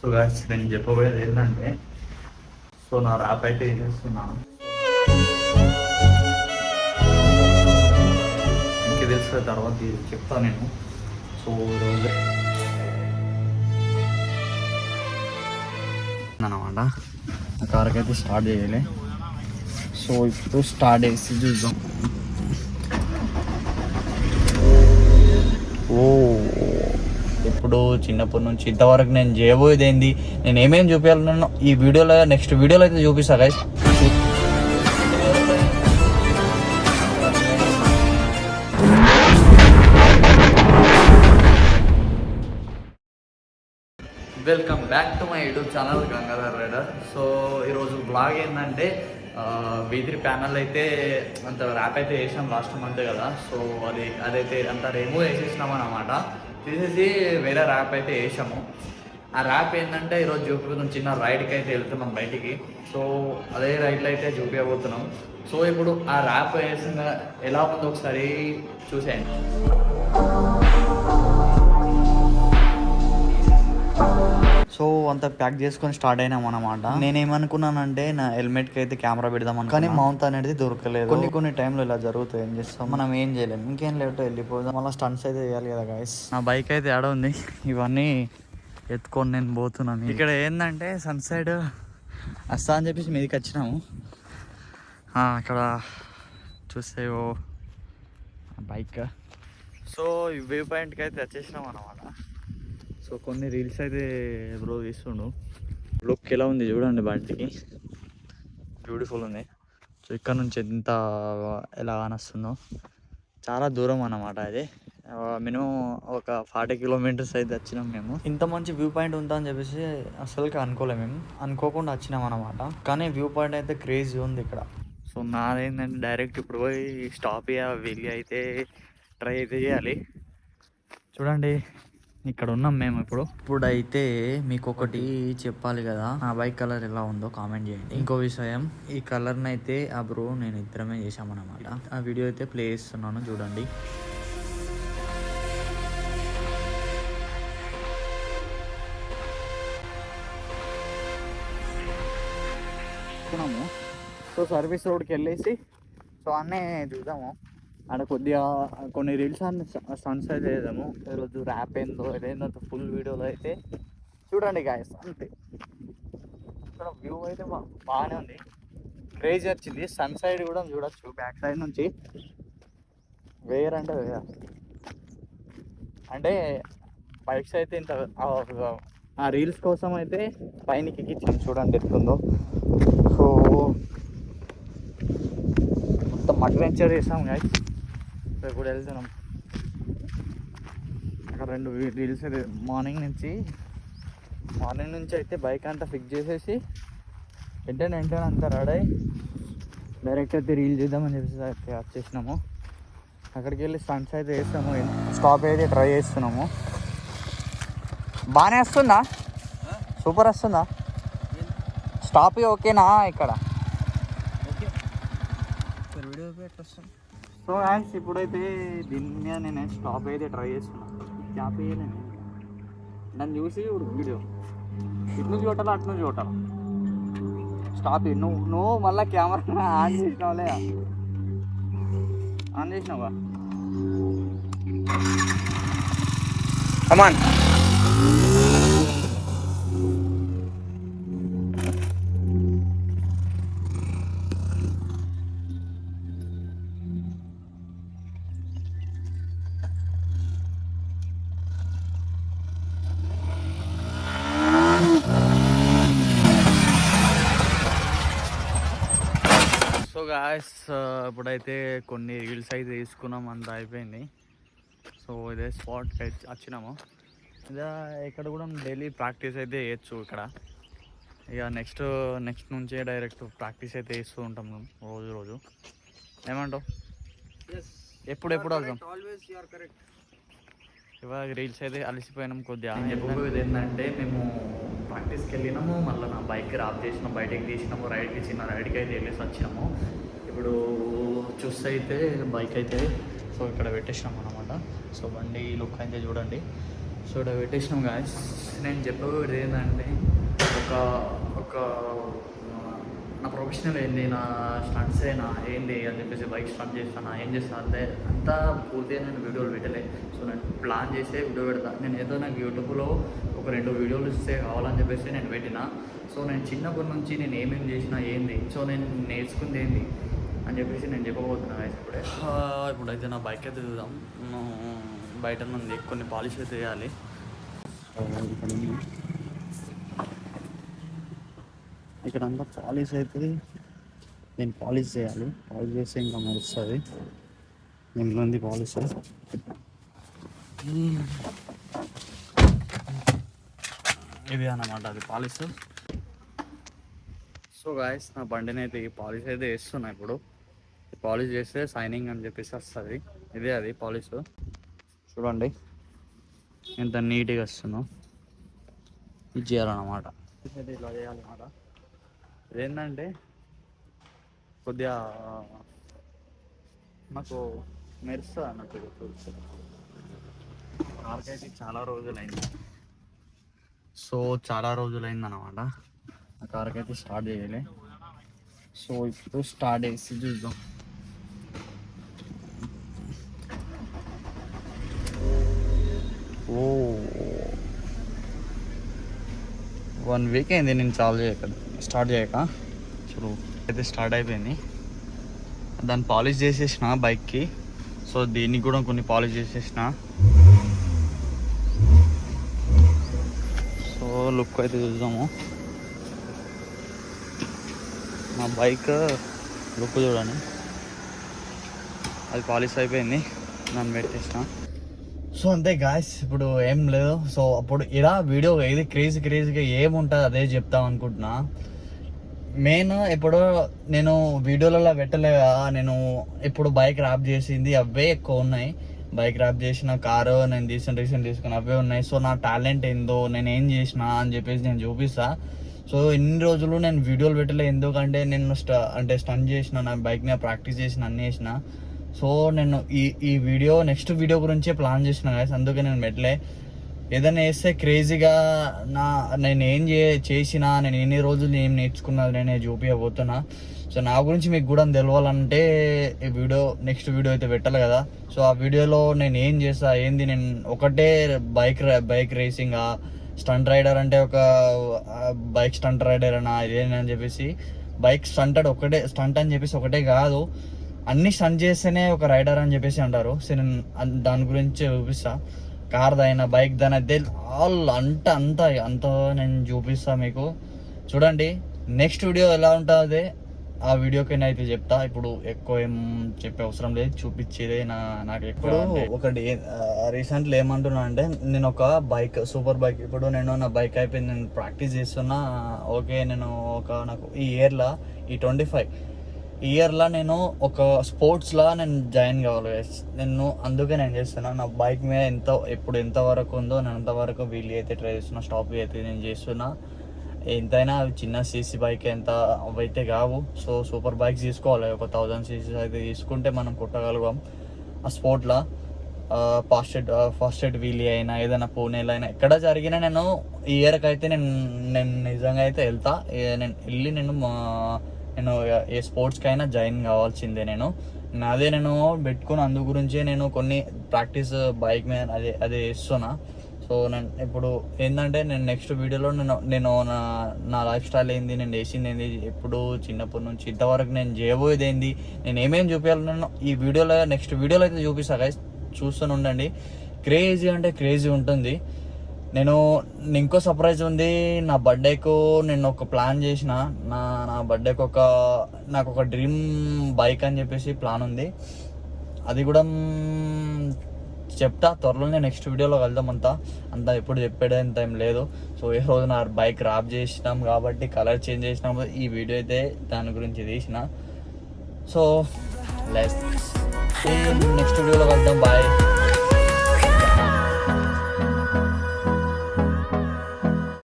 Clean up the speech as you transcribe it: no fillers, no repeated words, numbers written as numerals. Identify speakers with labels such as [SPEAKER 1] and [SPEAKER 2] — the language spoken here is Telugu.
[SPEAKER 1] సో గాయ్స్ నేను చెప్పబోయేది ఏంటంటే సో నా ర్యాప్ అయితే ఏం చేస్తున్నాను ఇంకే తెలిసిన తర్వాత చెప్తాను నేను. సో ఈరోజు అనమాట ఆ కార్కి అయితే స్టార్ట్ చేయాలి. సో ఇప్పుడు స్టార్ట్ చేసి చూద్దాం. ఓ ఇప్పుడు చిన్నప్పటి నుంచి ఇంతవరకు నేను చేయబోయేది ఏంది, నేను ఏమేమి చూపించాలన్నాను ఈ వీడియోలో, నెక్స్ట్ వీడియోలో అయితే చూపిస్తా guys. Welcome back to my YouTube channel Gangadhar rider. So ఈరోజు బ్లాగ్ ఏంటంటే B3 ప్యానల్ అయితే అంత ర్యాప్ అయితే వేసాం లాస్ట్ మంత్ కదా. సో అదైతే అంత రిమూవ్ వేసేసినాం అన్నమాట, తీసేసి వేరే ర్యాప్ అయితే వేసాము. ఆ ర్యాప్ ఏంటంటే ఈరోజు చూపిపోతున్నాం, చిన్న రైడ్కి అయితే వెళ్తున్నాం బయటికి. సో అదే రైడ్లో అయితే చూపించబోతున్నాం. సో ఇప్పుడు ఆ ర్యాప్ వేసిన ఎలా ఉందో ఒకసారి చూసేయండి. సో అంతా ప్యాక్ చేసుకొని స్టార్ట్ అయినాం అనమాట. నేనేమనుకున్నానంటే నా హెల్మెట్ కి అయితే కెమెరా పెడదాం, కానీ మౌంట్ అనేది దొరకలేదు. కొన్ని టైంలో ఇలా జరుగుతాయి, ఏం చేస్తాం, మనం ఏం చేయలేము. ఇంకేం లేట్ వెళ్ళిపోదాం, మళ్ళీ స్టంట్స్ అయితే చేయాలి కదా గైస్. నా బైక్ అయితే ఆడ ఉంది, ఇవన్నీ ఎత్తుకొని నేను పోతున్నాను. ఇక్కడ ఏంటంటే సన్ సైడ్ వస్తా అని చెప్పేసి మీదకి వచ్చినాము. అక్కడ చూస్తే ఓ బైక్. సో ఈ వ్యూ పాయింట్కి అయితే వచ్చేసినాం అనమాట. సో కొన్ని రీల్స్ అయితే బ్రో తీస్తుండు. లుక్ ఎలా ఉంది చూడండి, బండికి బ్యూటిఫుల్ ఉంది. సో ఇక్కడ నుంచి ఎంత ఎలా కానొస్తుందో, చాలా దూరం అన్నమాట. అది మినిమం ఒక 40 కిలోమీటర్స్ అయితే వచ్చినాం మేము. ఇంత మంచి వ్యూ పాయింట్ ఉందా అని చెప్పేసి అసలుకి అనుకోలేము, మేము అనుకోకుండా వచ్చినాం అన్నమాట. కానీ వ్యూ పాయింట్ అయితే క్రేజీ ఉంది ఇక్కడ. సో నాదేంటంటే డైరెక్ట్ ఇప్పుడు పోయి స్టాప్ వెళ్ళి అయితే ట్రై అయితే చేయాలి. చూడండి ఇక్కడ ఉన్నాం మేము ఇప్పుడైతే మీకు ఒకటి చెప్పాలి కదా, ఆ బైక్ కలర్ ఎలా ఉందో కామెంట్ చేయండి. ఇంకో విషయం, ఈ కలర్ని అయితే ఆ బ్రో నేను ఇద్దరమే చేసామన్నమాట. ఆ వీడియో అయితే ప్లే చేస్తున్నాను చూడండి. సో సర్వీస్ రోడ్కి వెళ్ళేసి సో అన్నీ చూద్దాము. ఆడ కొద్దిగా కొన్ని రీల్స్ అన్ని సన్స్ అయితే చేద్దాము. ఈరోజు ర్యాప్ ఏందో ఏదైందో ఫుల్ వీడియోలో అయితే చూడండి గాయస్. అంతే, ఇక్కడ వ్యూ అయితే బాగానే ఉంది, క్రేజ్ వచ్చింది. సన్ సైడ్ కూడా చూడొచ్చు బ్యాక్ సైడ్ నుంచి. వేయరంటే అంటే బైక్స్ అయితే ఇంత ఆ రీల్స్ కోసం అయితే పైనకి ఎక్కించాను, చూడండి ఎట్లుందో. సో మొత్తం అడ్వెంచర్ చేసాం గాయస్. ఇప్పుడు వెళ్తున్నాం. అక్కడ 2 రీల్స్ మార్నింగ్ నుంచి అయితే బైక్ అంతా ఫిక్స్ చేసేసి వెంటనే అంతా రెడీ డైరెక్ట్ అయితే రీల్ చేద్దామని చెప్పేసి అయితే వచ్చేసినాము. అక్కడికి వెళ్ళి స్టంట్స్ అయితే వేస్తాము, స్టాప్ అయితే ట్రై చేస్తున్నాము. బాగానే వస్తుందా, సూపర్ వస్తుందా స్టాప్? ఓకేనా ఇక్కడ వీడియో వస్తుంది. So thanks. ఇప్పుడైతే దీని మీద నేను స్టాప్ అయితే ట్రై చేస్తున్నాను. స్టాప్ వేయలేను, నన్ను చూసి వీడియో ఇటు నుంచి కొట్టాలా అటు నుంచి కొట్టాలా. స్టాప్ నువ్వు మళ్ళీ కెమెరా ఆన్ చేసినావులే, ఆన్ చేసినావా? కమాన్. సో గాయస్ ఇప్పుడైతే కొన్ని రీల్స్ అయితే తీసుకున్నాం, అంతా అయిపోయింది. సో ఇదే స్పాట్కి అయితే వచ్చినాము. ఇదే ఇక్కడ కూడా డైలీ ప్రాక్టీస్ అయితే చేయొచ్చు ఇక్కడ. ఇక నెక్స్ట్ నుంచే డైరెక్ట్ ప్రాక్టీస్ అయితే చేస్తూ ఉంటాం రోజు. ఏమంటావు? ఎప్పుడు వెళ్తాం? ఇవాళ రీల్స్ అయితే అలసిపోయినాం కొద్దిగా. చెప్పబోయేది ఏంటంటే మేము ప్రాక్టీస్కి వెళ్ళినాము, మళ్ళీ నా బైక్ ఆఫ్ చేసినాము, బయటకి తీసినాము, రైడ్కి చిన్న రైడ్కి అయితే వెళ్ళేసి వచ్చాము. ఇప్పుడు చూస్తే అయితే బైక్ అయితే సో ఇక్కడ పెట్టేసినాము అనమాట. సో బండి లుక్ అయితే చూడండి. సో ఇక్కడ పెట్టేసినాం గాయస్. నేను చెప్పబోయేది ఏంటంటే ఒక ఒక నా ప్రొఫెషనల్ ఏంది, నా స్టంట్స్ నా ఏంది అని చెప్పేసి బైక్ స్టార్ట్ చేస్తాను, ఏం చేస్తాను అంటే అంతా పూర్తిగా నేను వీడియోలు పెట్టలే. సో నేను ప్లాన్ చేసే వీడియో పెడతాను. నేను ఏదో నాకు యూట్యూబ్లో ఒక 2 వీడియోలు ఇస్తే కావాలని చెప్పేసి నేను పెట్టిన. సో నేను చిన్నప్పటి నుంచి నేను ఏమేమి చేసినా ఏంది, సో నేను నేర్చుకుంది ఏంది అని చెప్పేసి నేను చెప్పబోతున్నాను అయితే ఇప్పుడే. ఇప్పుడైతే నా బైక్ అయితే చూద్దాం. బయట నుండి కొన్ని పాలిష్ అయితే వేయాలి. ఇక్కడ అంతా పాలిష్ అయితే నేను పాలిష్ చేయాలి. పాలిష్ చేస్తే ఇంకా మెరుస్తుంది. దీంట్లో ఉంది పాలిష్. ఇది అన్నమాట అది పాలిష్. సో గాయస్ నా బండిని అయితే ఈ పాలిష్ అయితే వేస్తున్నా. ఇప్పుడు పాలిష్ చేస్తే షైనింగ్ అని చెప్పేసి వస్తుంది. ఇదే అది పాలిష్. చూడండి ఎంత నీట్గా వస్తుందో. ఇది చేయాలన్నమాట. ఇలా చేయాలన్నమాట. ఇదేంటంటే కొద్దిగా నాకు మెరుస్తుంది అన్నట్టు. కార్కి అయితే చాలా రోజులైంది. సో చాలా రోజులైంది అన్నమాట ఆ కార్కి అయితే స్టార్ట్ చేయాలి. సో ఇప్పుడు స్టార్ట్ చేసి చూద్దాం. ఓ 1 వీక్ అయింది నేను స్టార్ట్ చేయక. చూడు అయితే స్టార్ట్ అయిపోయింది. దాన్ని పాలిష్ చేసేసిన బైక్కి. సో దీనికి కూడా కొన్ని పాలిష్ చేసేసిన. సో లుక్ అయితే చూద్దాము. నా బైక్ లుక్ చూడండి. అది పాలిష్ అయిపోయింది, దాన్ని పెట్టేసిన. సో అంతే గాయస్, ఇప్పుడు ఏం లేదు. సో అప్పుడు ఇలా వీడియో ఏది క్రేజీగా ఏముంటుంది అదే చెప్తాం అనుకుంటున్నా. మెయిన్ ఇప్పుడు నేను వీడియోలలో పెట్టలేదా, నేను ఇప్పుడు బైక్ ర్యాప్ చేసింది అవే ఎక్కువ ఉన్నాయి. బైక్ ర్యాప్ చేసిన కారు నేను రీసెంట్ తీసుకుని అవే ఉన్నాయి. సో నా టాలెంట్ ఏందో, నేను ఏం చేసిన అని చెప్పేసి నేను చూపిస్తా. సో ఇన్ని రోజులు నేను వీడియోలు పెట్టలే, ఎందుకంటే నేను స్టంట్ చేసిన, నా బైక్ మీద ప్రాక్టీస్ చేసిన, అన్నీ చేసిన. సో నేను ఈ వీడియో నెక్స్ట్ వీడియో గురించే ప్లాన్ చేసిన గాయస్. అందుకే నేను పెట్టలే. ఏదైనా వేస్తే క్రేజీగా నేను ఏం చేసినా, నేను ఎన్ని రోజులు ఏం నేర్చుకున్నా నేను చూపించబోతున్నా. సో నా గురించి మీకు కూడా తెలవాలంటే ఈ వీడియో నెక్స్ట్ వీడియో అయితే పెట్టాలి కదా. సో ఆ వీడియోలో నేను ఏం చేస్తా ఏంది, నేను ఒకటే బైక్ రేసింగ్, స్టంట్ రైడర్ అంటే ఒక బైక్ స్టంట్ రైడర్ అనా ఇదేనని చెప్పేసి, బైక్ స్టంట్ అని చెప్పేసి ఒకటే కాదు, అన్ని స్టంట్ చేస్తేనే ఒక రైడర్ అని చెప్పేసి అంటారు. సో నేను దాని గురించి చూపిస్తా. కార్ దైనా బైక్ దైనా ఆల్ అంతా నేను చూపిస్తా మీకు. చూడండి నెక్స్ట్ వీడియో ఎలా ఉంటుంది ఆ వీడియోకైనా అయితే చెప్తా. ఇప్పుడు ఎక్కువ ఏం చెప్పే అవసరం లేదు, చూపించేదే నాకు ఎక్కువ. ఒకటి రీసెంట్లీ ఏమంటున్నా అంటే, నేను ఒక బైక్ సూపర్ బైక్, ఇప్పుడు నేను నా బైక్ అయిపోయింది, నేను ప్రాక్టీస్ చేస్తున్నా. ఓకే, నేను నాకు ఈ ఇయర్లో ఈ 25 ఇయర్లో నేను ఒక స్పోర్ట్స్లో నేను జాయిన్ కావాలి. నేను అందుకే నేను చేస్తున్నా. నా బైక్ మీద ఎంతవరకు ఉందో నేను అంతవరకు వీలు అయితే ట్రై చేస్తున్నా. స్టాప్ అయితే నేను చేస్తున్నా. ఎంతైనా చిన్న సీసీ బైక్ అవైతే కావు. సో సూపర్ బైక్స్ తీసుకోవాలి. ఒక 1000 cc అయితే తీసుకుంటే మనం కొట్టగలుగుతాం ఆ స్పోర్ట్లో. ఫాస్ట్ ఎయిడ్ వీలీ అయినా ఏదైనా పూణేలో అయినా ఎక్కడ జరిగినా నేను ఈ ఇయర్కి అయితే నేను నిజంగా అయితే వెళ్తా. నేను ఏ స్పోర్ట్స్కైనా జాయిన్ కావాల్సిందే. నేను పెట్టుకుని అందు గురించే నేను కొన్ని ప్రాక్టీస్ బైక్ మీద అదే చేస్తున్నా. సో నేను ఇప్పుడు ఏంటంటే నేను నెక్స్ట్ వీడియోలో నేను నా లైఫ్ స్టైల్ ఏంది, నేను చేసింది ఏంది, ఎప్పుడు చిన్నప్పటి నుంచి ఇంతవరకు నేను చేయబోయేది ఏంది, నేను ఏమేమి చూపించాలి నేను ఈ వీడియోలో నెక్స్ట్ వీడియోలో అయితే చూపిస్తా గైస్. చూస్తూనే ఉండండి. క్రేజీ అంటే క్రేజీ ఉంటుంది. నేను ఇంకో సర్ప్రైజ్ ఉంది. నా బర్త్డేకు నేను ఒక ప్లాన్ చేసిన. నా బర్త్డేకి నాకు ఒక డ్రీమ్ బైక్ అని చెప్పేసి ప్లాన్ ఉంది. అది కూడా చెప్తా త్వరలోనే, నెక్స్ట్ వీడియోలో వెళ్దాం. అంతా ఎప్పుడు చెప్పేదంత ఏం లేదు. సో ఈ రోజు నా బైక్ ర్యాప్ చేసినాం కాబట్టి, కలర్ చేంజ్ చేసినాం, ఈ వీడియో అయితే దాని గురించి తీసిన. సో నెక్స్ట్ వీడియోలో వెళ్దాం. బాయ్.